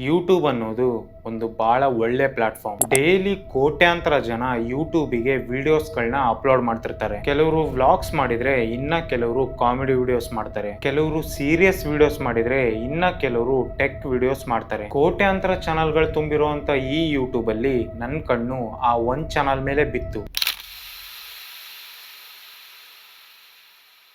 YouTube ಅನ್ನೋದು ಒಂದು ಬಹಳ ಒಳ್ಳೆ ಪ್ಲಾಟ್ಫಾರ್ಮ್. ಡೈಲಿ ಕೋಟ್ಯಾಂತರ ಜನ ಯೂಟ್ಯೂಬಿಗೆ ವಿಡಿಯೋಸ್ಗಳನ್ನ ಅಪ್ಲೋಡ್ ಮಾಡ್ತಿರ್ತಾರೆ. ಕೆಲವರು ವ್ಲಾಗ್ಸ್ ಮಾಡಿದ್ರೆ ಇನ್ನ ಕೆಲವರು ಕಾಮಿಡಿ ವಿಡಿಯೋಸ್ ಮಾಡ್ತಾರೆ, ಕೆಲವರು ಸೀರಿಯಸ್ ವಿಡಿಯೋಸ್ ಮಾಡಿದ್ರೆ ಇನ್ನ ಕೆಲವರು ಟೆಕ್ ವಿಡಿಯೋಸ್ ಮಾಡ್ತಾರೆ. ಕೋಟ್ಯಾಂತರ ಚಾನಲ್ಗಳು ತುಂಬಿರುವಂತ ಈ ಯೂಟ್ಯೂಬ್ ಅಲ್ಲಿ ನನ್ನ ಕಣ್ಣು ಆ ಒಂದ್ ಚಾನಲ್ ಮೇಲೆ ಬಿತ್ತು.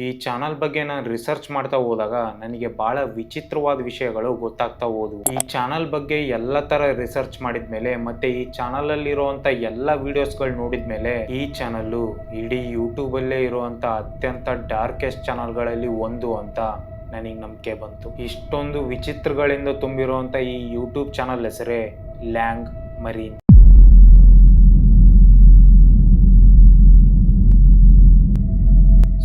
ಈ ಚಾನಲ್ ಬಗ್ಗೆ ನಾನು ರಿಸರ್ಚ್ ಮಾಡ್ತಾ ಹೋದಾಗ ನನಗೆ ಬಹಳ ವಿಚಿತ್ರವಾದ ವಿಷಯಗಳು ಗೊತ್ತಾಗ್ತಾ ಹೋದವು. ಈ ಚಾನಲ್ ಬಗ್ಗೆ ಎಲ್ಲ ತರ ರಿಸರ್ಚ್ ಮಾಡಿದ್ಮೇಲೆ ಮತ್ತೆ ಈ ಚಾನಲ್ ಅಲ್ಲಿ ಇರುವಂತ ಎಲ್ಲ ವಿಡಿಯೋಸ್ಗಳು ನೋಡಿದ್ಮೇಲೆ ಈ ಚಾನಲ್ ಇಡೀ ಯೂಟ್ಯೂಬ್ ಅಲ್ಲೇ ಇರುವಂತ ಅತ್ಯಂತ ಡಾರ್ಕೆಸ್ಟ್ ಚಾನಲ್ಗಳಲ್ಲಿ ಒಂದು ಅಂತ ನನಗೆ ನಂಬಿಕೆ ಬಂತು. ಇಷ್ಟೊಂದು ವಿಚಿತ್ರಗಳಿಂದ ತುಂಬಿರುವಂತ ಈ ಯೂಟ್ಯೂಬ್ ಚಾನಲ್ ಹೆಸರೇ lang marine.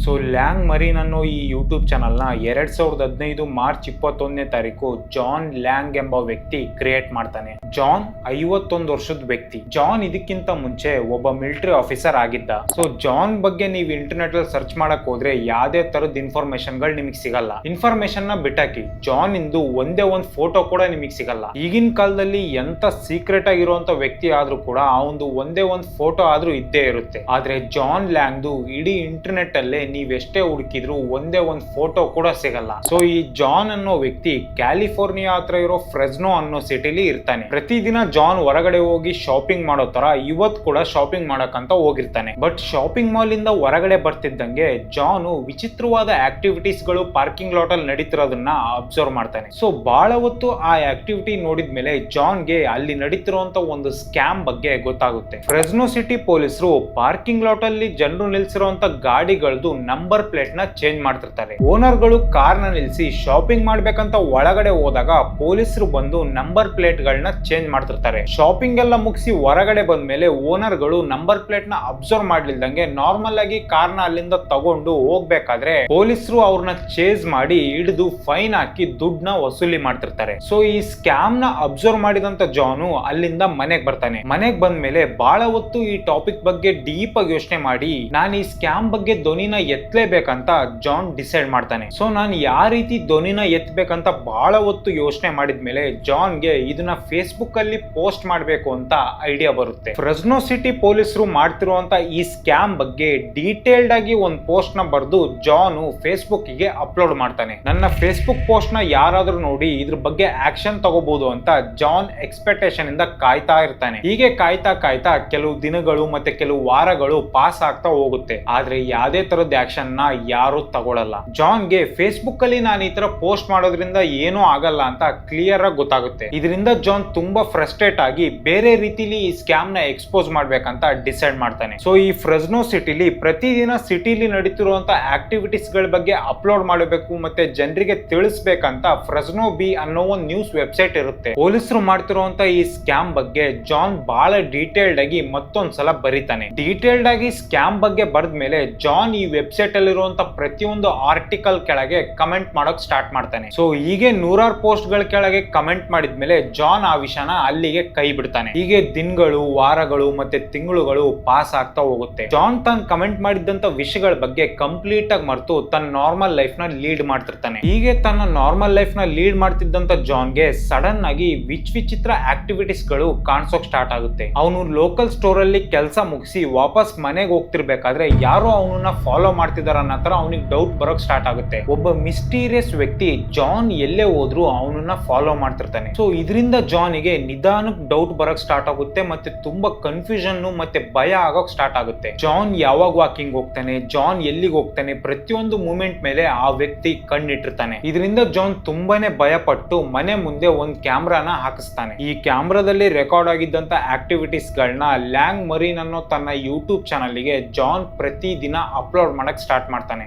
So lang marine ಅನ್ನೋ ಈ ಯೂಟ್ಯೂಬ್ ಚಾನಲ್ನ 2015 ಮಾರ್ಚ್ 21ನೇ ತಾರೀಕು ಜಾನ್ ಲ್ಯಾಂಗ್ ಎಂಬ ವ್ಯಕ್ತಿ ಕ್ರಿಯೇಟ್ ಮಾಡ್ತಾನೆ. ಜಾನ್ 51 ವರ್ಷದ ವ್ಯಕ್ತಿ. ಜಾನ್ ಇದಕ್ಕಿಂತ ಮುಂಚೆ ಒಬ್ಬ ಮಿಲಿಟರಿ ಆಫೀಸರ್ ಆಗಿದ್ದ. ಸೊ ಜಾನ್ ಬಗ್ಗೆ ನೀವು ಇಂಟರ್ನೆಟ್ ಅಲ್ಲಿ ಸರ್ಚ್ ಮಾಡಕ್ ಹೋದ್ರೆ ಯಾವ್ದೇ ತರದ ಇನ್ಫಾರ್ಮೇಶನ್ ಗಳು ನಿಮಗೆ ಸಿಗಲ್ಲ. ಇನ್ಫಾರ್ಮೇಶನ್ ನ ಬಿಟ್ಟಾಕಿ ಜಾನ್ ಇಂದು ಒಂದೇ ಒಂದು ಫೋಟೋ ಕೂಡ ನಿಮಗೆ ಸಿಗಲ್ಲ. ಈಗಿನ ಕಾಲದಲ್ಲಿ ಎಂತ ಸೀಕ್ರೆಟ್ ಆಗಿರುವಂತ ವ್ಯಕ್ತಿ ಆದ್ರೂ ಕೂಡ ಆ ಒಂದು ಒಂದೇ ಒಂದು ಫೋಟೋ ಆದ್ರೂ ಇದ್ದೇ ಇರುತ್ತೆ. ಆದ್ರೆ ಜಾನ್ ಲ್ಯಾಂಗ್ದು ಇಡೀ ಇಂಟರ್ನೆಟ್ ಅಲ್ಲೇ ನೀವೆಷ್ಟೇ ಹುಡುಕಿದ್ರು ಒಂದೇ ಒಂದು ಫೋಟೋ ಕೂಡ ಸಿಗಲ್ಲ. ಸೊ ಈ ಜಾನ್ ಅನ್ನೋ ವ್ಯಕ್ತಿ ಕ್ಯಾಲಿಫೋರ್ನಿಯಾ ಹತ್ರ ಇರೋ ಫ್ರೆಸ್ನೋ ಅನ್ನೋ ಸಿಟಿಲಿ ಇರ್ತಾನೆ. ಪ್ರತಿದಿನ ಜಾನ್ ಹೊರಗಡೆ ಹೋಗಿ ಶಾಪಿಂಗ್ ಮಾಡೋ ತರ ಇವತ್ತು ಕೂಡ ಶಾಪಿಂಗ್ ಮಾಡಕಂತ ಹೋಗಿರ್ತಾನೆ. ಬಟ್ ಶಾಪಿಂಗ್ ಮಾಲ್ ಇಂದ ಹೊರಗಡೆ ಬರ್ತಿದ್ದಂಗೆ ಜಾನ್ ವಿಚಿತ್ರವಾದ ಆಕ್ಟಿವಿಟೀಸ್ ಗಳು ಪಾರ್ಕಿಂಗ್ ಲಾಟ್ ಅಲ್ಲಿ ನಡೀತಿರೋದನ್ನ ಅಬ್ಸರ್ವ್ ಮಾಡ್ತಾನೆ. ಸೊ ಬಹಳ ಹೊತ್ತು ಆ ಆಕ್ಟಿವಿಟಿ ನೋಡಿದ್ಮೇಲೆ ಜಾನ್ಗೆ ಅಲ್ಲಿ ನಡೀತಿರುವಂತ ಒಂದು ಸ್ಕ್ಯಾಮ್ ಬಗ್ಗೆ ಗೊತ್ತಾಗುತ್ತೆ. ಫ್ರೆಸ್ನೋ ಸಿಟಿ ಪೊಲೀಸರು ಪಾರ್ಕಿಂಗ್ ಲಾಟ್ ಅಲ್ಲಿ ಜನರು ನಿಲ್ಸಿರುವಂತ ಗಾಡಿಗಳದ್ದು ನಂಬರ್ ಪ್ಲೇಟ್ ನ ಚೇಂಜ್ ಮಾಡ್ತಿರ್ತಾರೆ. ಓನರ್ ಗಳು ಕಾರ್ ನ ನಿಲ್ಸಿ ಶಾಪಿಂಗ್ ಮಾಡ್ಬೇಕಂತ ಒಳಗಡೆ ಹೋದಾಗ ಪೊಲೀಸರು ಬಂದು ನಂಬರ್ ಪ್ಲೇಟ್ ಗಳನ್ನ ಚೇಂಜ್ ಮಾಡ್ತಿರ್ತಾರೆ. ಶಾಪಿಂಗ್ ಎಲ್ಲ ಮುಗಿಸಿ ಹೊರಗಡೆ ಬಂದ್ಮೇಲೆ ಓನರ್ ಗಳು ನಂಬರ್ ಪ್ಲೇಟ್ ನ ಅಬ್ಸರ್ವ್ ಮಾಡ್ಲಿಲ್ದಂಗೆ ನಾರ್ಮಲ್ ಆಗಿ ಕಾರ್ ನ ಅಲ್ಲಿಂದ ತಗೊಂಡು ಹೋಗ್ಬೇಕಾದ್ರೆ ಪೊಲೀಸರು ಅವ್ರನ್ನ ಚೇಸ್ ಮಾಡಿ ಹಿಡಿದು ಫೈನ್ ಹಾಕಿ ದುಡ್ಡನ್ನ ವಸೂಲಿ ಮಾಡ್ತಿರ್ತಾರೆ. ಸೊ ಈ ಸ್ಕ್ಯಾಮ್ ನ ಅಬ್ಸರ್ವ್ ಮಾಡಿದಂತ ಜಾನು ಅಲ್ಲಿಂದ ಮನೆಗ್ ಬರ್ತಾನೆ. ಮನೆಗ್ ಬಂದ್ಮೇಲೆ ಬಹಳ ಹೊತ್ತು ಈ ಟಾಪಿಕ್ ಬಗ್ಗೆ ಡೀಪ್ ಆಗಿ ಯೋಚನೆ ಮಾಡಿ ನಾನು ಈ ಸ್ಕ್ಯಾಮ್ ಬಗ್ಗೆ ಧ್ವನಿನ ಎತ್ತಲೇಬೇಕಂತ ಜಾನ್ ಡಿಸೈಡ್ ಮಾಡ್ತಾನೆ. ಸೊ ನಾನು ಯಾವ ರೀತಿ ಧ್ವನಿನ ಎತ್ತಬೇಕಂತ ಬಹಳ ಹೊತ್ತು ಯೋಚನೆ ಮಾಡಿದ್ಮೇಲೆ ಜಾನ್ಗೆ ಇದನ್ನ ಫೇಸ್ಬುಕ್ ಅಲ್ಲಿ ಪೋಸ್ಟ್ ಮಾಡಬೇಕು ಅಂತ ಐಡಿಯಾ ಬರುತ್ತೆ. ಫ್ರೆಸ್ನೋ ಸಿಟಿ ಪೊಲೀಸರು ಮಾಡ್ತಿರುವಂತ ಈ ಸ್ಕ್ಯಾಮ್ ಬಗ್ಗೆ ಡೀಟೇಲ್ಡ್ ಆಗಿ ಒಂದು ಪೋಸ್ಟ್ ನ ಬರೆದು ಜಾನ್ ಫೇಸ್ಬುಕ್ ಗೆ ಅಪ್ಲೋಡ್ ಮಾಡ್ತಾನೆ. ನನ್ನ ಫೇಸ್ಬುಕ್ ಪೋಸ್ಟ್ ನ ಯಾರಾದ್ರೂ ನೋಡಿ ಇದ್ರ ಬಗ್ಗೆ ಆಕ್ಷನ್ ತಗೋಬಹುದು ಅಂತ ಜಾನ್ ಎಕ್ಸ್ಪೆಕ್ಟೇಷನ್ ಇಂದ ಕಾಯ್ತಾ ಇರ್ತಾನೆ. ಹೀಗೆ ಕಾಯ್ತಾ ಕಾಯ್ತಾ ಕೆಲವು ದಿನಗಳು ಮತ್ತೆ ಕೆಲವು ವಾರಗಳು ಪಾಸ್ ಆಗ್ತಾ ಹೋಗುತ್ತೆ. ಆದ್ರೆ ಯಾವುದೇ ತರದ ಆಕ್ಷನ್ ನ ಯಾರು ತಗೊಳ್ಳಲ್ಲ. ಜಾನ್ಗೆ ಫೇಸ್ಬುಕ್ ಅಲ್ಲಿ ನಾನು ಈ ತರ ಪೋಸ್ಟ್ ಮಾಡೋದ್ರಿಂದ ಏನೂ ಆಗಲ್ಲ ಅಂತ ಕ್ಲಿಯರ್ ಆಗಿ ಗೊತ್ತಾಗುತ್ತೆ. ಇದರಿಂದ ಜಾನ್ ತುಂಬಾ ಫ್ರಸ್ಟ್ರೇಟ್ ಆಗಿ ಬೇರೆ ರೀತಿಲಿ ಈ ಸ್ಕ್ಯಾಮ್ ನ ಎಕ್ಸ್ಪೋಸ್ ಮಾಡ್ಬೇಕಂತ ಡಿಸೈಡ್ ಮಾಡ್ತಾನೆ. ಸೊ ಈ ಫ್ರೆಸ್ನೋ ಸಿಟಿಲಿ ಪ್ರತಿದಿನ ಸಿಟಿಲಿ ನಡೀತಿರುವಂತ ಆಕ್ಟಿವಿಟೀಸ್ ಗಳ ಬಗ್ಗೆ ಅಪ್ಲೋಡ್ ಮಾಡಬೇಕು ಮತ್ತೆ ಜನರಿಗೆ ತಿಳಿಸ್ಬೇಕಂತ ಫ್ರೆಸ್ನೋ ಬಿ ಅನ್ನೋ ಒಂದು ನ್ಯೂಸ್ ವೆಬ್ಸೈಟ್ ಇರುತ್ತೆ. ಪೊಲೀಸರು ಮಾಡ್ತಿರುವಂತ ಈ ಸ್ಕ್ಯಾಮ್ ಬಗ್ಗೆ ಜಾನ್ ಬಹಳ ಡೀಟೇಲ್ಡ್ ಆಗಿ ಮತ್ತೊಂದ್ಸಲ ಬರೀತಾನೆ. ಡೀಟೇಲ್ಡ್ ಆಗಿ ಸ್ಕ್ಯಾಮ್ ಬಗ್ಗೆ ಬರೆದ್ಮೇಲೆ ಜಾನ್ ಈ ವೆಬ್ಸೈಟ್ ಅಲ್ಲಿರುವಂತ ಪ್ರತಿಯೊಂದು ಆರ್ಟಿಕಲ್ ಕೆಳಗೆ ಕಮೆಂಟ್ ಮಾಡೋಕ್ ಸ್ಟಾರ್ಟ್ ಮಾಡ್ತಾನೆ. ಸೊ ಹೀಗೆ ನೂರಾರು ಪೋಸ್ಟ್ ಗಳ ಕೆಳಗೆ ಕಮೆಂಟ್ ಮಾಡಿದ್ಮೇಲೆ ಜಾನ್ ಆ ವಿಷಯನ ಅಲ್ಲಿಗೆ ಕೈ ಬಿಡ್ತಾನೆ. ಹೀಗೆ ದಿನಗಳು, ವಾರಗಳು ಮತ್ತೆ ತಿಂಗಳುಗಳು ಪಾಸ್ ಆಗ್ತಾ ಹೋಗುತ್ತೆ. ಜಾನ್ ತಾನು ಕಮೆಂಟ್ ಮಾಡಿದಂತ ವಿಷಯಗಳ ಬಗ್ಗೆ ಕಂಪ್ಲೀಟ್ ಆಗಿ ಮರೆತು ತನ್ನ ನಾರ್ಮಲ್ ಲೈಫ್ ನ ಲೀಡ್ ಮಾಡ್ತಿರ್ತಾನೆ. ಹೀಗೆ ತನ್ನ ನಾರ್ಮಲ್ ಲೈಫ್ ನ ಲೀಡ್ ಮಾಡ್ತಿದ್ದಂತ ಜಾನ್ಗೆ ಸಡನ್ ಆಗಿ ವಿಚಿತ್ರ ಆಕ್ಟಿವಿಟೀಸ್ ಗಳು ಕಾಣಿಸೋಕ್ ಸ್ಟಾರ್ಟ್ ಆಗುತ್ತೆ. ಅವನು ಲೋಕಲ್ ಸ್ಟೋರ್ ಅಲ್ಲಿ ಕೆಲಸ ಮುಗಿಸಿ ವಾಪಸ್ ಮನೆಗೆ ಹೋಗ್ತಿರ್ಬೇಕಾದ್ರೆ ಯಾರೋ ಅವನನ್ನ ಫಾಲೋ ಮಾಡ್ತಿದಾರ ಅನ್ನೋ ತರ ಅವನಿಗೆ ಡೌಟ್ ಬರೋಕ್ ಸ್ಟಾರ್ಟ್ ಆಗುತ್ತೆ. ಒಬ್ಬ ಮಿಸ್ಟೀರಿಯಸ್ ವ್ಯಕ್ತಿ ಜಾನ್ ಎಲ್ಲೇ ಹೋದ್ರು ಅವನನ್ನ ಫಾಲೋ ಮಾಡ್ತಿರ್ತಾನೆ. ಸೊ ಇದರಿಂದ ಜಾನಿಗೆ ನಿಧಾನಕ್ಕೆ ಡೌಟ್ ಬರೋಕ್ ಸ್ಟಾರ್ಟ್ ಆಗುತ್ತೆ ಮತ್ತೆ ತುಂಬಾ ಕನ್ಫ್ಯೂಷನ್ ಮತ್ತೆ ಭಯ ಆಗೋಕ್ ಸ್ಟಾರ್ಟ್ ಆಗುತ್ತೆ. ಜಾನ್ ಯಾವಾಗ ವಾಕಿಂಗ್ ಹೋಗ್ತಾನೆ, ಜಾನ್ ಎಲ್ಲಿಗೆ ಹೋಗ್ತಾನೆ, ಪ್ರತಿಯೊಂದು ಮೂಮೆಂಟ್ ಮೇಲೆ ಆ ವ್ಯಕ್ತಿ ಕಣ್ಣಿಟ್ಟಿರ್ತಾನೆ. ಇದರಿಂದ ಜಾನ್ ತುಂಬಾನೇ ಭಯ ಪಟ್ಟು ಮನೆ ಮುಂದೆ ಒಂದು ಕ್ಯಾಮ್ರಾನ ಹಾಕಿಸ್ತಾನೆ. ಈ ಕ್ಯಾಮ್ರಾದಲ್ಲಿ ರೆಕಾರ್ಡ್ ಆಗಿದ್ದಂತ ಆಕ್ಟಿವಿಟೀಸ್ ಗಳನ್ನ ಲ್ಯಾಂಗ್ ಮರೀನ್ ಅನ್ನೋ ತನ್ನ ಯೂಟ್ಯೂಬ್ ಚಾನಲ್ ಗೆ ಜಾನ್ ಪ್ರತಿ ದಿನ ಅಪ್ಲೋಡ್ ಮಾಡಕ್ ಸ್ಟಾರ್ಟ್ ಮಾಡ್ತಾನೆ.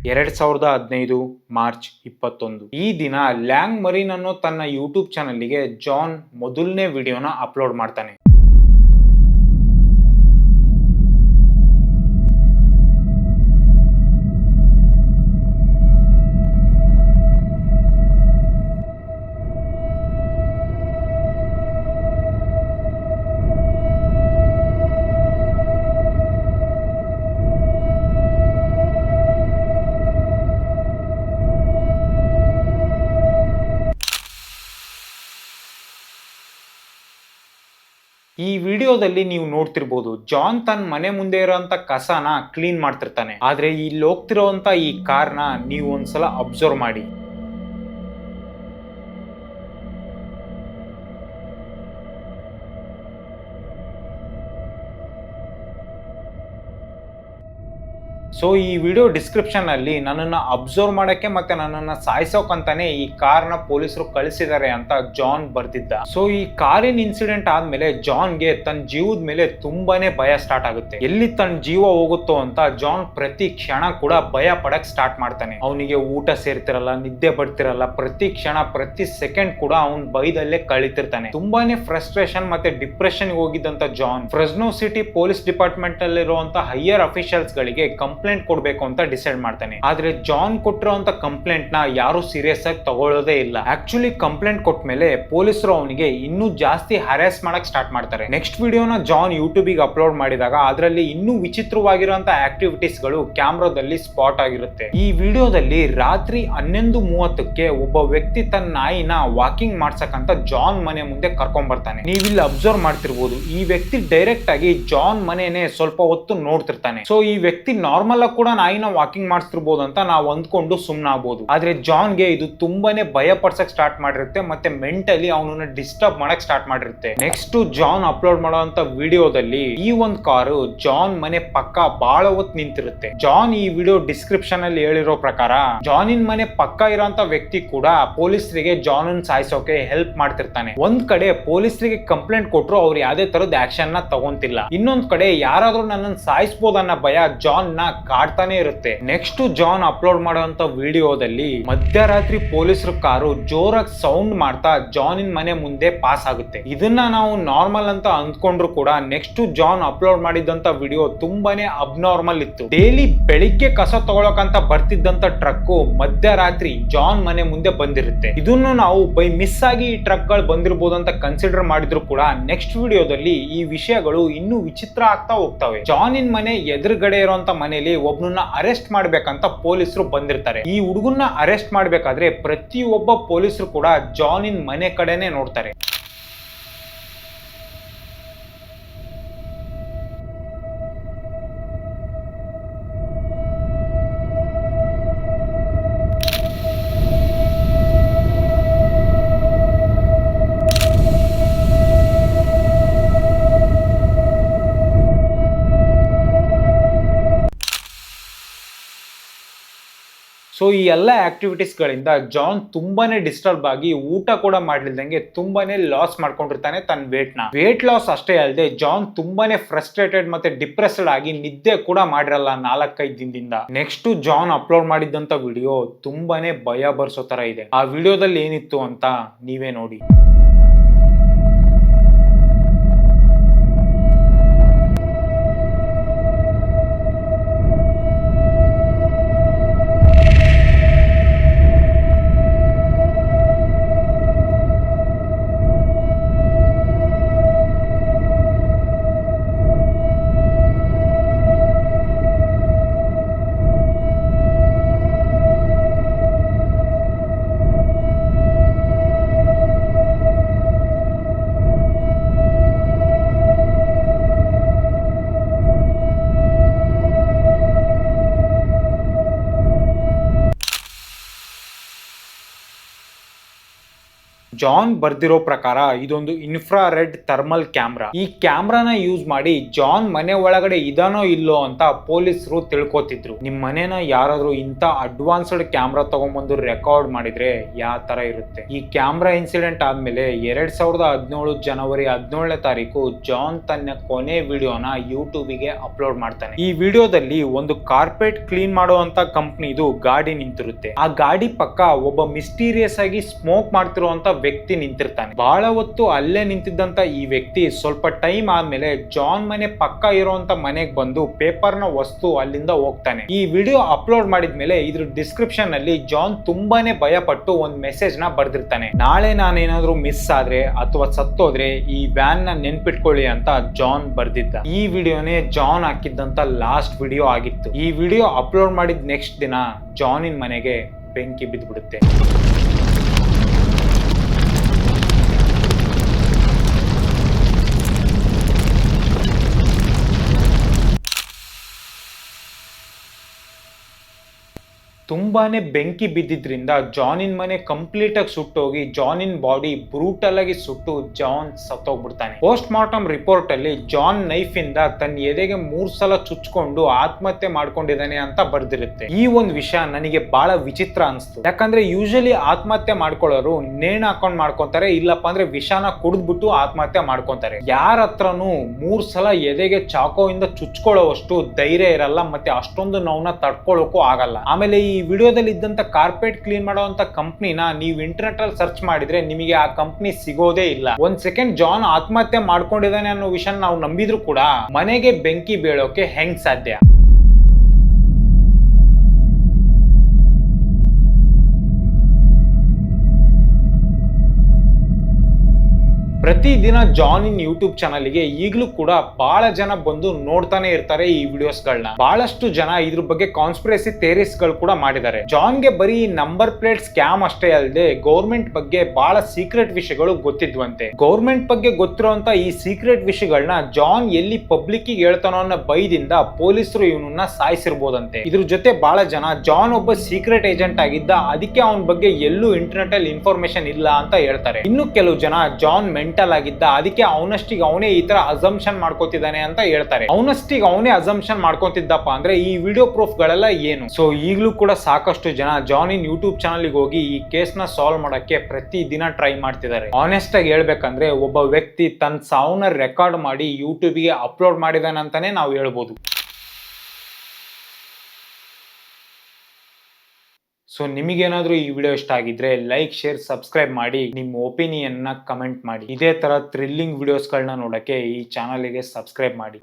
2015 ಮಾರ್ಚ್ 21 ಈ ದಿನ ಲ್ಯಾಂಗ್ ಮರೀನ್ ಅನ್ನೋ ತನ್ನ ಯೂಟ್ಯೂಬ್ ಚಾನಲ್ ಗೆ ಜಾನ್ ಮೊದಲನೇ ವಿಡಿಯೋನ ಅಪ್ಲೋಡ್ ಮಾಡ್ತಾನೆ. ಈ ವಿಡಿಯೋದಲ್ಲಿ ನೀವು ನೋಡ್ತಿರ್ಬೋದು, ಜಾನ್ ತನ್ನ ಮನೆ ಮುಂದೆ ಇರೋಂತ ಕಸನ ಕ್ಲೀನ್ ಮಾಡ್ತಿರ್ತಾನೆ. ಆದ್ರೆ ಇಲ್ಲಿ ಹೋಗ್ತಿರೋಂತ ಈ ಕಾರ್ನ ನೀವು ಒಂದ್ಸಲ ಅಬ್ಸರ್ವ್ ಮಾಡಿ. ಸೊ ಈ ವಿಡಿಯೋ ಡಿಸ್ಕ್ರಿಪ್ಷನ್ ಅಲ್ಲಿ ನನ್ನನ್ನ ಅಬ್ಸರ್ವ್ ಮಾಡಕ್ಕೆ ಮತ್ತೆ ನನ್ನನ್ನ ಸಾಯಿಸೋಕಂತಾನೆ ಈ ಕಾರ್ನ ಪೊಲೀಸರು ಕಳಿಸಿದ್ದಾರೆ ಅಂತ ಜಾನ್ ಬರ್ದಿದ್ದ. ಸೊ ಈ ಕಾರಿನ ಇನ್ಸಿಡೆಂಟ್ ಆದ್ಮೇಲೆ ಜಾನ್ಗೆ ತನ್ನ ಜೀವದ ಮೇಲೆ ತುಂಬಾನೇ ಭಯ ಸ್ಟಾರ್ಟ್ ಆಗುತ್ತೆ. ಎಲ್ಲಿ ತನ್ನ ಜೀವ ಹೋಗುತ್ತೋ ಅಂತ ಜಾನ್ ಪ್ರತಿ ಕ್ಷಣ ಕೂಡ ಭಯ ಪಡಕ್ ಸ್ಟಾರ್ಟ್ ಮಾಡ್ತಾನೆ. ಅವನಿಗೆ ಊಟ ಸೇರ್ತಿರಲ್ಲ, ನಿದ್ದೆ ಬರ್ತಿರಲ್ಲ, ಪ್ರತಿ ಕ್ಷಣ ಪ್ರತಿ ಸೆಕೆಂಡ್ ಕೂಡ ಅವನ್ ಭಯದಲ್ಲೇ ಕಳೀತಿರ್ತಾನೆ. ತುಂಬಾನೇ ಫ್ರಸ್ಟ್ರೇಷನ್ ಮತ್ತೆ ಡಿಪ್ರೆಷನ್ ಹೋಗಿದ್ದಂತ John Fresno city police department ಅಲ್ಲಿರುವಂತ ಹೈಯರ್ ಅಫಿಷಿಯಲ್ಸ್ ಗಳಿಗೆ ಕಂಪ್ಲೇಂಟ್ ಕೊಡ್ಬೇಕು ಅಂತ ಡಿಸೈಡ್ ಮಾಡ್ತಾನೆ. ಆದ್ರೆ ಜಾನ್ ಕೊಟ್ಟಿರುವಂತ ಕಂಪ್ಲೇಂಟ್ ನ ಯಾರು ಸೀರಿಯಸ್ ಆಗಿ ತಗೊಳ್ಳೋದೇ ಇಲ್ಲ. ಆಕ್ಚುಲಿ ಕಂಪ್ಲೇಂಟ್ ಕೊಟ್ಟ ಮೇಲೆ ಪೊಲೀಸರು ಅವನಿಗೆ ಇನ್ನೂ ಜಾಸ್ತಿ ಹ್ಯಾರಾಸ್ ಮಾಡಕ್ ಸ್ಟಾರ್ಟ್ ಮಾಡ್ತಾರೆ. ನೆಕ್ಸ್ಟ್ ವಿಡಿಯೋನ ಜಾನ್ ಯೂಟ್ಯೂಬ್ ಗೆ ಅಪ್ಲೋಡ್ ಮಾಡಿದಾಗ ಅದರಲ್ಲಿ ಇನ್ನೂ ವಿಚಿತ್ರವಾಗಿರುವಂತ ಆಕ್ಟಿವಿಟೀಸ್ ಗಳು ಕ್ಯಾಮ್ರಾದಲ್ಲಿ ಸ್ಪಾಟ್ ಆಗಿರುತ್ತೆ. ಈ ವಿಡಿಯೋದಲ್ಲಿ ರಾತ್ರಿ 11:30ಕ್ಕೆ ಒಬ್ಬ ವ್ಯಕ್ತಿ ತನ್ನ ನಾಯಿನ ವಾಕಿಂಗ್ ಮಾಡ್ಸಕ್ಕಂತ ಜಾನ್ ಮನೆ ಮುಂದೆ ಕರ್ಕೊಂಡ್ ಬರ್ತಾನೆ. ನೀವಿಲ್ಲಿ ಅಬ್ಸರ್ವ್ ಮಾಡ್ತಿರ್ಬೋದು, ಈ ವ್ಯಕ್ತಿ ಡೈರೆಕ್ಟ್ ಆಗಿ ಜಾನ್ ಮನೆನೇ ಸ್ವಲ್ಪ ಹೊತ್ತು ನೋಡ್ತಿರ್ತಾನೆ. ಸೊ ಈ ವ್ಯಕ್ತಿ ನಾರ್ಮಲ್ ಕೂಡ ನಾಯಿನ ವಾಕಿಂಗ್ ಮಾಡಿಸ್ತಿರ್ಬೋದು ಅಂತ ನಾವು ಅಂದ್ಕೊಂಡು ಸುಮ್ನಾಗಬಹುದು. ಆದ್ರೆ ಜಾನ್ಗೆ ಇದು ತುಂಬಾನೇ ಭಯ ಪಡ್ಸಕ್ ಸ್ಟಾರ್ಟ್ ಮಾಡಿರುತ್ತೆ ಮತ್ತೆ ಮೆಂಟಲಿ ಅವನನ್ನ ಡಿಸ್ಟರ್ಬ್ ಮಾಡಕ್ ಸ್ಟಾರ್ಟ್ ಮಾಡಿರುತ್ತೆ. ನೆಕ್ಸ್ಟ್ ಜಾನ್ ಅಪ್ಲೋಡ್ ಮಾಡುವಂತ ವಿಡಿಯೋದಲ್ಲಿ ಈ ಒಂದು ಕಾರು ಜಾನ್ ಮನೆ ಪಕ್ಕ ಬಹಳ ಹೊತ್ತು ನಿಂತಿರುತ್ತೆ. ಜಾನ್ ಈ ವಿಡಿಯೋ ಡಿಸ್ಕ್ರಿಪ್ಷನ್ ಅಲ್ಲಿ ಹೇಳಿರೋ ಪ್ರಕಾರ ಜಾನಿನ್ ಮನೆ ಪಕ್ಕ ಇರೋಂತ ವ್ಯಕ್ತಿ ಕೂಡ ಪೊಲೀಸರಿಗೆ ಜಾನ್ ಸಾಯಿಸೋಕೆ ಹೆಲ್ಪ್ ಮಾಡ್ತಿರ್ತಾನೆ. ಒಂದ್ ಕಡೆ ಪೊಲೀಸರಿಗೆ ಕಂಪ್ಲೇಂಟ್ ಕೊಟ್ರು ಅವ್ರು ಯಾವ್ದೇ ತರದ ಆಕ್ಷನ್ ನ ತಗೊಂತಿಲ್ಲ. ಇನ್ನೊಂದ್ ಕಡೆ ಯಾರಾದ್ರೂ ನನ್ನನ್ನು ಸಾಯಿಸಬಹುದನ್ನ ಭಯ ಜಾನ್ ನ ಕಾಡ್ತಾನೆ ಇರುತ್ತೆ. ನೆಕ್ಸ್ಟ್ ಜಾನ್ ಅಪ್ಲೋಡ್ ಮಾಡುವಂತ ವಿಡಿಯೋದಲ್ಲಿ ಮಧ್ಯರಾತ್ರಿ ಪೊಲೀಸರ ಕಾರು ಜೋರಾಗಿ ಸೌಂಡ್ ಮಾಡ್ತಾ ಜಾನಿನ್ ಮನೆ ಮುಂದೆ ಪಾಸ್ ಆಗುತ್ತೆ. ಇದನ್ನ ನಾವು ನಾರ್ಮಲ್ ಅಂತ ಅಂದ್ಕೊಂಡ್ರು ಕೂಡ ನೆಕ್ಸ್ಟ್ ಜಾನ್ ಅಪ್ಲೋಡ್ ಮಾಡಿದಂತ ವಿಡಿಯೋ ತುಂಬಾನೇ ಅಬ್ನಾರ್ಮಲ್ ಇತ್ತು. ಡೈಲಿ ಬೆಳಿಗ್ಗೆ ಕಸ ತಗೊಳಕಂತ ಬರ್ತಿದ್ದಂತ ಟ್ರಕ್ ಮಧ್ಯರಾತ್ರಿ ಜಾನ್ ಮನೆ ಮುಂದೆ ಬಂದಿರುತ್ತೆ. ಇದನ್ನು ನಾವು ಬೈ ಮಿಸ್ ಆಗಿ ಈ ಟ್ರಕ್ ಗಳು ಬಂದಿರಬಹುದು ಅಂತ ಕನ್ಸಿಡರ್ ಮಾಡಿದ್ರು ಕೂಡ ನೆಕ್ಸ್ಟ್ ವಿಡಿಯೋದಲ್ಲಿ ಈ ವಿಷಯಗಳು ಇನ್ನೂ ವಿಚಿತ್ರ ಆಗ್ತಾ ಹೋಗ್ತವೆ. ಜಾನಿನ್ ಮನೆ ಎದುರುಗಡೆ ಇರುವಂತ ಮನೆಯಲ್ಲಿ ಒಬ್ಬನನ್ನ ಅರೆಸ್ಟ್ ಮಾಡ್ಬೇಕಂತ ಪೊಲೀಸರು ಬಂದಿರ್ತಾರೆ. ಈ ಹುಡುಗನ್ನ ಅರೆಸ್ಟ್ ಮಾಡ್ಬೇಕಾದ್ರೆ ಪ್ರತಿಯೊಬ್ಬ ಪೊಲೀಸರು ಕೂಡ ಜಾನಿನ್ ಮನೆ ಕಡೆನೆ ನೋಡ್ತಾರೆ. ಸೊ ಈ ಎಲ್ಲ ಆಕ್ಟಿವಿಟೀಸ್ ಗಳಿಂದ ಜಾನ್ ತುಂಬಾನೇ ಡಿಸ್ಟರ್ಬ್ ಆಗಿ ಊಟ ಕೂಡ ಮಾಡ್ಲಿಲ್ದಂಗೆ ತುಂಬಾನೇ ಲಾಸ್ ಮಾಡ್ಕೊಂಡಿರ್ತಾನೆ ತನ್ನ ವೇಟ್ ಲಾಸ್ ಅಷ್ಟೇ ಅಲ್ಲದೆ ಜಾನ್ ತುಂಬಾನೇ ಫ್ರಸ್ಟ್ರೇಟೆಡ್ ಮತ್ತೆ ಡಿಪ್ರೆಸ್ಡ್ ಆಗಿ ನಿದ್ದೆ ಕೂಡ ಮಾಡಿರಲ್ಲ 4-5 ದಿನದಿಂದ. ನೆಕ್ಸ್ಟ್ ಜಾನ್ ಅಪ್ಲೋಡ್ ಮಾಡಿದಂತ ವಿಡಿಯೋ ತುಂಬಾನೇ ಭಯ ಬರ್ಸೋ ತರ ಇದೆ. ಆ ವಿಡಿಯೋದಲ್ಲಿ ಏನಿತ್ತು ಅಂತ ನೀವೇ ನೋಡಿ. ಜಾನ್ ಬರ್ದಿರೋ ಪ್ರಕಾರ ಇದೊಂದು ಇನ್ಫ್ರಾರೆಡ್ ಥರ್ಮಲ್ ಕ್ಯಾಮ್ರಾ. ಈ ಕ್ಯಾಮ್ರಾನ ಯೂಸ್ ಮಾಡಿ ಜಾನ್ ಮನೆ ಒಳಗಡೆ ಇದಾನೋ ಇಲ್ಲೋ ಅಂತ ಪೊಲೀಸರು ತಿಳ್ಕೊತಿದ್ರು. ನಿಮ್ ಮನೆನ ಯಾರಾದ್ರೂ ಇಂತ ಅಡ್ವಾನ್ಸ್ಡ್ ಕ್ಯಾಮ್ರಾ ತಗೊಂಡ್ಬಂದು ರೆಕಾರ್ಡ್ ಮಾಡಿದ್ರೆ ಯಾವ ತರ ಇರುತ್ತೆ. ಈ ಕ್ಯಾಮ್ರಾ ಇನ್ಸಿಡೆಂಟ್ ಆದ್ಮೇಲೆ 2017 ಜನವರಿ 17ನೇ ತಾರೀಕು ಜಾನ್ ತನ್ನ ಕೊನೆ ವಿಡಿಯೋನ ಯೂಟ್ಯೂಬ್ ಗೆ ಅಪ್ಲೋಡ್ ಮಾಡ್ತಾನೆ. ಈ ವಿಡಿಯೋದಲ್ಲಿ ಒಂದು ಕಾರ್ಪೆಟ್ ಕ್ಲೀನ್ ಮಾಡುವಂತ ಕಂಪ್ನಿದು ಗಾಡಿ ನಿಂತಿರುತ್ತೆ. ಆ ಗಾಡಿ ಪಕ್ಕ ಒಬ್ಬ ಮಿಸ್ಟೀರಿಯಸ್ ಆಗಿ ಸ್ಮೋಕ್ ಮಾಡ್ತಿರುವಂತ ವ್ಯಕ್ತಿ ನಿಂತಿರ್ತಾನೆ. ಬಹಳ ಹೊತ್ತು ಅಲ್ಲೇ ನಿಂತಿದ್ದಂತ ಈ ವ್ಯಕ್ತಿ ಸ್ವಲ್ಪ ಟೈಮ್ ಆದ್ಮೇಲೆ ಜಾನ್ ಮನೆ ಪಕ್ಕ ಇರುವಂತ ಮನೆಗೆ ಬಂದು ಪೇಪರ್ ನ ವಸ್ತು ಅಲ್ಲಿಂದ ಹೋಗ್ತಾನೆ. ಈ ವಿಡಿಯೋ ಅಪ್ಲೋಡ್ ಮಾಡಿದ್ಮೇಲೆ ಇದ್ರ ಡಿಸ್ಕ್ರಿಪ್ಷನ್ ಅಲ್ಲಿ ಜಾನ್ ತುಂಬಾನೇ ಭಯ ಪಟ್ಟು ಒಂದ್ ಮೆಸೇಜ್ ನ ಬರ್ದಿರ್ತಾನೆ. ನಾಳೆ ನಾನೇನಾದ್ರೂ ಮಿಸ್ ಆದ್ರೆ ಅಥವಾ ಸತ್ತೋದ್ರೆ ಈ ವ್ಯಾನ್ ನ ನೆನ್ಪಿಟ್ಕೊಳ್ಳಿ ಅಂತ ಜಾನ್ ಬರ್ದಿದ್ದ. ಈ ವಿಡಿಯೋನೇ ಜಾನ್ ಹಾಕಿದ್ದಂತ ಲಾಸ್ಟ್ ವಿಡಿಯೋ ಆಗಿತ್ತು. ಈ ವಿಡಿಯೋ ಅಪ್ಲೋಡ್ ಮಾಡಿದ ನೆಕ್ಸ್ಟ್ ದಿನ ಜಾನಿನ್ ಮನೆಗೆ ಬೆಂಕಿ ಬಿದ್ದ್ಬಿಡುತ್ತೆ. ತುಂಬಾನೇ ಬೆಂಕಿ ಬಿದ್ದಿದ್ರಿಂದ ಜಾನಿನ್ ಮನೆ ಕಂಪ್ಲೀಟ್ ಆಗಿ ಸುಟ್ಟೋಗಿ ಜಾನಿನ್ ಬಾಡಿ ಬ್ರೂಟಲ್ ಆಗಿ ಸುಟ್ಟು ಜಾನ್ ಸತ್ತೋಗ್ಬಿಡ್ತಾನೆ. ಪೋಸ್ಟ್ ಮಾರ್ಟಮ್ ರಿಪೋರ್ಟ್ ಅಲ್ಲಿ ಜಾನ್ ನೈಫ್ ಇಂದ ತನ್ನ ಎದೆಗೆ 3 ಸಲ ಚುಚ್ಕೊಂಡು ಆತ್ಮಹತ್ಯೆ ಮಾಡ್ಕೊಂಡಿದ್ದಾನೆ ಅಂತ ಬರ್ದಿರುತ್ತೆ. ಈ ಒಂದು ವಿಷಯ ನನಗೆ ಬಹಳ ವಿಚಿತ್ರ ಅನಿಸ್ತು. ಯಾಕಂದ್ರೆ ಯೂಶಲಿ ಆತ್ಮಹತ್ಯೆ ಮಾಡ್ಕೊಳ್ಳೋರು ನೇಣು ಹಾಕೊಂಡ್ ಮಾಡ್ಕೊಂತಾರೆ, ಇಲ್ಲಪ್ಪ ಅಂದ್ರೆ ವಿಷಾನ ಕುಡಿದ್ಬಿಟ್ಟು ಆತ್ಮಹತ್ಯೆ ಮಾಡ್ಕೊಂತಾರೆ. ಯಾರ ಹತ್ರನೂ 3 ಸಲ ಎದೆಗೆ ಚಾಕೋಯಿಂದ ಚುಚ್ಕೊಳ್ಳೋವಷ್ಟು ಧೈರ್ಯ ಇರಲ್ಲ, ಮತ್ತೆ ಅಷ್ಟೊಂದು ನೋವನ್ನ ತಡ್ಕೊಳ್ಳೋಕು ಆಗಲ್ಲ. ಆಮೇಲೆ ಈ ವಿಡಿಯೋದಲ್ಲಿ ಇದ್ದಂತ ಕಾರ್ಪೆಟ್ ಕ್ಲೀನ್ ಮಾಡುವಂತ ಕಂಪ್ನಿನ ನೀವು ಇಂಟರ್ನೆಟ್ ಅಲ್ಲಿ ಸರ್ಚ್ ಮಾಡಿದ್ರೆ ನಿಮಗೆ ಆ ಕಂಪ್ನಿ ಸಿಗೋದೇ ಇಲ್ಲ. ಒಂದ್ ಸೆಕೆಂಡ್ ಜಾನ್ ಆತ್ಮಹತ್ಯೆ ಮಾಡ್ಕೊಂಡಿದ್ದಾನೆ ಅನ್ನೋ ವಿಷಯ ನಾವು ನಂಬಿದ್ರು ಕೂಡ ಮನೆಗೆ ಬೆಂಕಿ ಬೀಳೋಕೆ ಹೆಂಗ್ ಸಾಧ್ಯ? ಪ್ರತಿದಿನ ಜಾನಿನ್ ಯೂಟ್ಯೂಬ್ ಚಾನಲ್ಗೆ ಈಗಲೂ ಕೂಡ ಬಹಳ ಜನ ಬಂದು ನೋಡ್ತಾನೆ ಇರ್ತಾರೆ ಈ ವಿಡಿಯೋಸ್ ಗಳನ್ನ. ಬಹಳಷ್ಟು ಜನ ಇದ್ರ ಬಗ್ಗೆ ಕಾನ್ಸ್ಪಿರಸಿ ಥಿಯರೀಸ್ ಗಳು ಕೂಡ ಮಾಡಿದ್ದಾರೆ. ಜಾನ್ಗೆ ಬರೀ ನಂಬರ್ ಪ್ಲೇಟ್ ಸ್ಕ್ಯಾಮ್ ಅಷ್ಟೇ ಅಲ್ಲದೆ ಗೌರ್ಮೆಂಟ್ ಬಗ್ಗೆ ಬಹಳ ಸೀಕ್ರೆಟ್ ವಿಷಯಗಳು ಗೊತ್ತಿದ್ವಂತೆ. ಗೌರ್ಮೆಂಟ್ ಬಗ್ಗೆ ಗೊತ್ತಿರುವಂತ ಈ ಸೀಕ್ರೆಟ್ ವಿಷಯಗಳನ್ನ ಜಾನ್ ಎಲ್ಲಿ ಪಬ್ಲಿಕ್ ಗೆ ಹೇಳ್ತಾನೋ ಅನ್ನೋ ಭಯದಿಂದ ಪೊಲೀಸರು ಇವನನ್ನ ಸಾಯಿಸಿರ್ಬೋದಂತೆ. ಇದ್ರ ಜೊತೆ ಬಹಳ ಜನ ಜಾನ್ ಒಬ್ಬ ಸೀಕ್ರೆಟ್ ಏಜೆಂಟ್ ಆಗಿದ್ದ, ಅದಕ್ಕೆ ಅವನ ಬಗ್ಗೆ ಎಲ್ಲೂ ಇಂಟರ್ನೆಟ್ ಅಲ್ಲಿ ಇನ್ಫಾರ್ಮೇಶನ್ ಇಲ್ಲ ಅಂತ ಹೇಳ್ತಾರೆ. ಇನ್ನು ಕೆಲವು ಜನ ಜಾನ್ ಮೆಂಟಲ್ ಆಗಿದ್ದ, ಅದಕ್ಕೆ ಅವನಷ್ಟಿಗೆ ಅವನೇ ಈ ತರ ಅಸಂಪ್ಷನ್ ಮಾಡ್ಕೋತಿದ್ದಾನೆ ಅಂತ ಹೇಳ್ತಾರೆ. ಅವನಷ್ಟಿಗೆ ಅವನೇ ಅಸಂಪ್ಷನ್ ಮಾಡ್ಕೊತಿದ್ದಪ್ಪ ಅಂದ್ರೆ ಈ ವಿಡಿಯೋ ಪ್ರೂಫ್ ಗಳೆಲ್ಲ ಏನು? ಸೊ ಈಗಲೂ ಕೂಡ ಸಾಕಷ್ಟು ಜನ ಜಾನಿನ್ ಯೂಟ್ಯೂಬ್ ಚಾನಲ್ ಹೋಗಿ ಈ ಕೇಸ್ ನ ಸಾಲ್ವ್ ಮಾಡಕ್ಕೆ ಪ್ರತಿ ದಿನ ಟ್ರೈ ಮಾಡ್ತಿದ್ದಾರೆ. ಆನೆಸ್ಟ್ ಆಗಿ ಹೇಳ್ಬೇಕಂದ್ರೆ ಒಬ್ಬ ವ್ಯಕ್ತಿ ತನ್ನ ಸಾವನ್ನ ರೆಕಾರ್ಡ್ ಮಾಡಿ ಯೂಟ್ಯೂಬ್ ಗೆ ಅಪ್ಲೋಡ್ ಮಾಡಿದಾನೆ ಅಂತಾನೆ ನಾವು ಹೇಳ್ಬೋದು. ಸೊ ನಿಮಗೇನಾದ್ರೂ ಈ ವಿಡಿಯೋ ಇಷ್ಟ ಆಗಿದ್ರೆ ಲೈಕ್, ಶೇರ್, ಸಬ್ಸ್ಕ್ರೈಬ್ ಮಾಡಿ, ನಿಮ್ಮ ಒಪಿನಿಯನ್ ನ ಕಮೆಂಟ್ ಮಾಡಿ. ಇದೇ ತರ ಥ್ರಿಲ್ಲಿಂಗ್ ವಿಡಿಯೋಸ್ಗಳನ್ನ ನೋಡಕ್ಕೆ ಈ ಚಾನಲ್ಗೆ ಸಬ್ಸ್ಕ್ರೈಬ್ ಮಾಡಿ.